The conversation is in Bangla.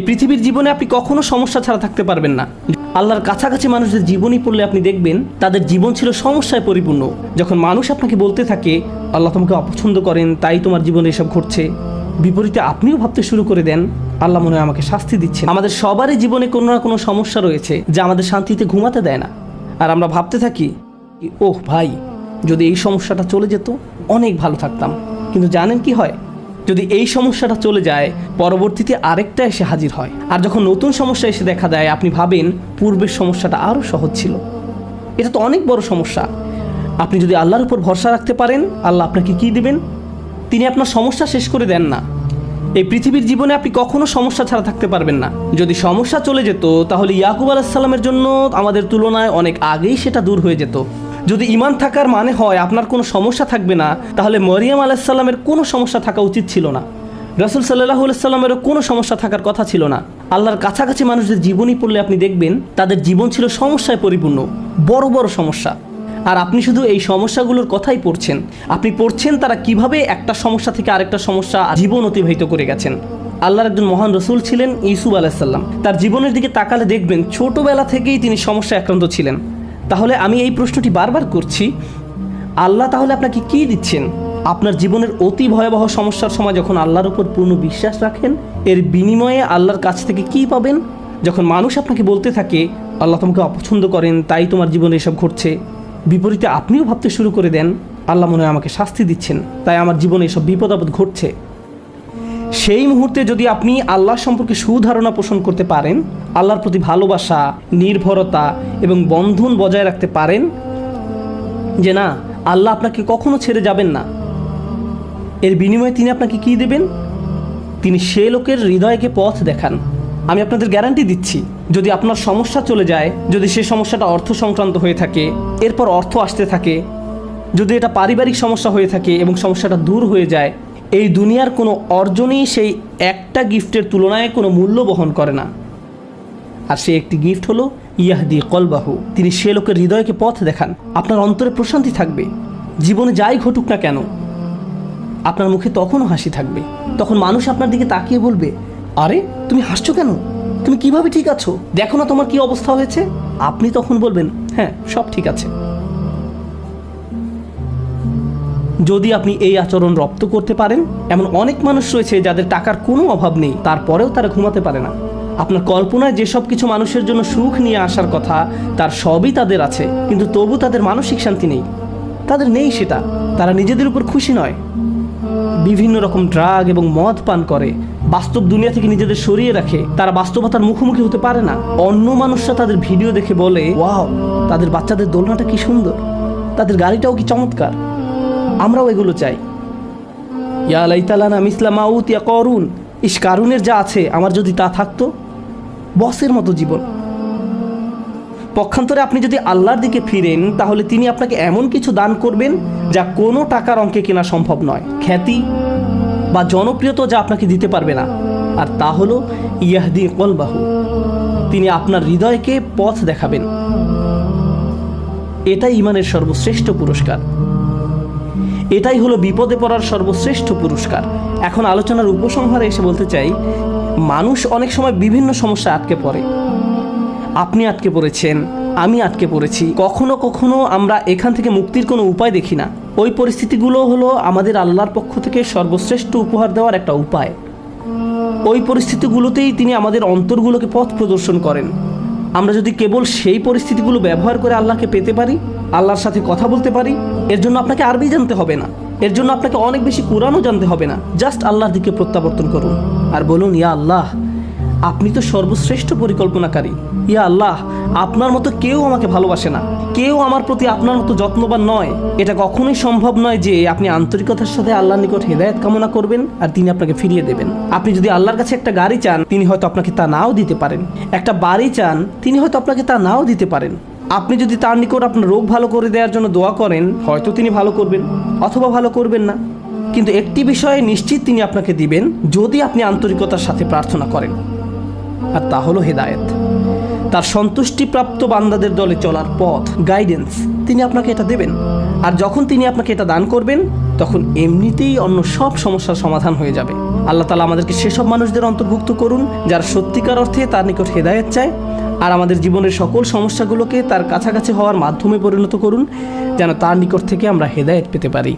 পৃথিবীর জীবনে আপনি কখনো সমস্যা ছাড়া থাকতে পারবেন না। আল্লাহর কাছাকাছি মানুষদের জীবনী পড়লে আপনি দেখবেন তাদের জীবন ছিল সমস্যায় পরিপূর্ণ। যখন মানুষ আপনাকে বলতে থাকে আল্লাহ তোমাকে অপছন্দ করেন, তাই তোমার জীবনে এসব ঘটছে, বিপরীতে আপনিও ভাবতে শুরু করে দেন আল্লাহ মনে হয় আমাকে শাস্তি দিচ্ছেন। আমাদের সবারই জীবনে কোনো না কোনো সমস্যা রয়েছে যা আমাদের শান্তিতে ঘুমাতে দেয় না। আর আমরা ভাবতে থাকি ওহ ভাই, যদি এই সমস্যাটা চলে যেত অনেক ভালো থাকতাম। কিন্তু জানেন কি হয়? যদি এই সমস্যাটা চলে যায়, পরবর্তীতে আরেকটা এসে হাজির হয়। আর যখন নতুন সমস্যা এসে দেখা দেয়, আপনি ভাবেন পূর্বের সমস্যাটা আরও সহজ ছিল। এটা তো অনেক বড় সমস্যা। আপনি যদি আল্লাহর উপর ভরসা রাখতে পারেন, আল্লাহ আপনাকে কি দিবেন? তিনি আপনার সমস্যা শেষ করে দেন না। এই পৃথিবীর জীবনে আপনি কখনো সমস্যা ছাড়া থাকতে পারবেন না। যদি সমস্যা চলে যেত, তাহলে ইয়াকুব আলাইহিস সালামের জন্য আমাদের তুলনায় অনেক আগেই সেটা দূর হয়ে যেত। যদি ঈমান থাকার মানে হয় আপনার কোনো সমস্যা থাকবে না, তাহলে মরিয়ম আলাইহিস সালামের কোনো সমস্যা থাকা উচিত ছিল না। রাসূল সাল্লাল্লাহু আলাইহি সাল্লামেরও কোনো সমস্যা থাকার কথা ছিল না। আল্লাহর কাছাকাছি মানুষদের জীবনী পড়লে আপনি দেখবেন তাদের জীবন ছিল সমস্যায় পরিপূর্ণ, বড় বড় সমস্যা। আর আপনি শুধু এই সমস্যাগুলোর কথাই পড়ছেন। আপনি পড়ছেন তারা কিভাবে একটা সমস্যা থেকে আরেকটা সমস্যা জীবন অতিবাহিত করে গেছেন। আল্লাহর একজন মহান রসুল ছিলেন ইউসুফ আলাইহিস সালাম। তার জীবনের দিকে তাকালে দেখবেন ছোটবেলা থেকেই তিনি সমস্যায় আক্রান্ত ছিলেন। তাহলে আমি এই প্রশ্নটি বারবার করছি, আল্লাহ তাহলে আপনাকে কি দিচ্ছেন? আপনার জীবনের অতি ভয়াবহ সমস্যার সময় যখন আল্লাহর উপর পূর্ণ বিশ্বাস রাখেন, এর বিনিময়ে আল্লাহর কাছ থেকে কি পাবেন? যখন মানুষ আপনাকে বলতে থাকে আল্লাহ তোমাকে অপছন্দ করেন, তাই তোমার জীবনে এসব ঘটছে, বিপরীতে আপনিও ভাবতে শুরু করে দেন আল্লাহ মনে হয় আমাকে শাস্তি দিচ্ছেন, তাই আমার জীবনে এসব বিপদ আপদ ঘটছে। সেই মুহূর্তে যদি আপনি আল্লাহ সম্পর্কে সুধারণা পোষণ করতে পারেন, আল্লাহর প্রতি ভালোবাসা, নির্ভরতা এবং বন্ধন বজায় রাখতে পারেন যে না, আল্লাহ আপনাকে কখনো ছেড়ে যাবেন না, এর বিনিময়ে তিনি আপনাকে কি দেবেন? তিনি সে লোকের হৃদয়কে পথ দেখান। আমি আপনাদের গ্যারান্টি দিচ্ছি, যদি আপনার সমস্যা চলে যায়, যদি সে সমস্যাটা অর্থ সংক্রান্ত হয়ে থাকে, এরপর অর্থ আসতে থাকে, যদি এটা পারিবারিক সমস্যা হয়ে থাকে এবং সমস্যাটা দূর হয়ে যায়, এই দুনিয়ার কোনো অর্জনই সেই একটা গিফটের তুলনায় কোনো মূল্য বহন করে না। আর সে একটি গিফট হলো ইয়াহদি কলবাহু। তিনি সে লোকের হৃদয়কে পথ দেখান। আপনার অন্তরে প্রশান্তি থাকবে। জীবনে যাই ঘটুক না কেন, আপনার মুখে তখনও হাসি থাকবে। তখন মানুষ আপনার দিকে তাকিয়ে বলবে, আরে তুমি হাসছো কেন? তুমি কিভাবে ঠিক আছো? দেখো না তোমার কি অবস্থা হয়েছে। আপনি তখন বলবেন হ্যাঁ, সব ঠিক আছে। যদি আপনি এই আচরণ রপ্ত করতে পারেন, এমন অনেক মানুষ রয়েছে যাদের টাকার কোনো অভাব নেই, তারপরেও তারা ঘুমাতে পারে না। আপনার কল্পনায় যেসব কিছু মানুষের জন্য সুখ নিয়ে আসার কথা, তার সবই তাদের আছে, কিন্তু তবু তাদের মানসিক শান্তি নেই। তাদের নেই সেটা। তারা নিজেদের উপর খুশি নয়, বিভিন্ন রকম ড্রাগ এবং মদ পান করে, বাস্তব দুনিয়া থেকে নিজেদের সরিয়ে রাখে। তারা বাস্তবতার মুখোমুখি হতে পারে না। অন্য মানুষরা তাদের ভিডিও দেখে বলে, ওয়াও, তাদের বাচ্চাদের দোলনাটা কি সুন্দর, তাদের গাড়িটাও কি চমৎকার, আমরাও এগুলো চাই। ইয়া লাইতালানা মিসলা মা উতিয়া করুন, ইস, কারুনের যা আছে আমার যদি তা থাকতো। বসের মতো জীবন। পক্ষান্তরে আপনি যদি আল্লাহর দিকে ফিরেন, তাহলে তিনি আপনাকে এমন কিছু দান করবেন যা কোনো টাকার অঙ্কে কেনা সম্ভব নয়। খ্যাতি বা জনপ্রিয়তা যা আপনাকে দিতে পারবে না। আর তা হলো ইয়াহদি কলবাহু। তিনি আপনার হৃদয়কে পথ দেখাবেন। এটাই ঈমানের সর্বশ্রেষ্ঠ পুরস্কার। এটাই হলো বিপদে পড়ার সর্বশ্রেষ্ঠ পুরস্কার। এখন আলোচনার উপসংহারে এসে বলতে চাই, মানুষ অনেক সময় বিভিন্ন সমস্যায় আটকে পড়ে। আপনি আটকে পড়েছেন, আমি আটকে পড়েছি। কখনো কখনো আমরা এখান থেকে মুক্তির কোনো উপায় দেখি না। ওই পরিস্থিতিগুলো হলো আমাদের আল্লাহর পক্ষ থেকে সর্বশ্রেষ্ঠ উপহার দেওয়ার একটা উপায়। ওই পরিস্থিতিগুলোতেই তিনি আমাদের অন্তরগুলোকে পথ প্রদর্শন করেন। আমরা যদি কেবল সেই পরিস্থিতিগুলো ব্যবহার করে আল্লাহকে পেতে পারি, আল্লাহর সাথে কথা বলতে পারি, এর জন্য আপনাকে আরবি জানতে হবে না, এর জন্য আপনাকে অনেক বেশি কোরআনও জানতে হবে না। জাস্ট আল্লাহর দিকে প্রত্যাবর্তন করুন আর বলুন, ইয়া আল্লাহ, আপনি তো সর্বশ্রেষ্ঠ পরিকল্পনাকারী। ইয়া আল্লাহ, আপনার মতো কেউ আমাকে ভালোবাসে না, কেউ আমার প্রতি আপনার মতো যত্নবান নয়। এটা কখনোই সম্ভব নয় যে আপনি আন্তরিকতার সাথে আল্লাহর নিকট হেদায়েত কামনা করবেন আর তিনি আপনাকে ফিরিয়ে দেবেন। আপনি যদি আল্লাহর কাছে একটা গাড়ি চান, তিনি হয়তো আপনাকে তা নাও দিতে পারেন। একটা বাড়ি চান, তিনি হয়তো আপনাকে তা নাও দিতে পারেন। আপনি যদি তার নিকট আপনার রোগ ভালো করে দেওয়ার জন্য দোয়া করেন, হয়তো তিনি ভালো করবেন অথবা ভালো করবেন না। কিন্তু একটি বিষয়ে নিশ্চিত তিনি আপনাকে দিবেন, যদি আপনি আন্তরিকতার সাথে প্রার্থনা করেন, আর তা হলো হেদায়েত। তার সন্তুষ্টিপ্রাপ্ত বান্দাদের দলে চলার পথ, গাইডেন্স, তিনি আপনাকে এটা দেবেন। আর যখন তিনি আপনাকে এটা দান করবেন, তখন এমনিতেই অন্য সব সমস্যার সমাধান হয়ে যাবে। আল্লাহ তাআলা আমাদেরকে সেসব মানুষদের অন্তর্ভুক্ত করুন যারা সত্যিকার অর্থে তার নিকট হেদায়েত চায়, আর আমাদের জীবনের সকল সমস্যাগুলোকে তার কাছাকাছি হওয়ার মাধ্যমে পরিণত করুন, যেন তার নিকট থেকে আমরা হেদায়েত পেতে পারি।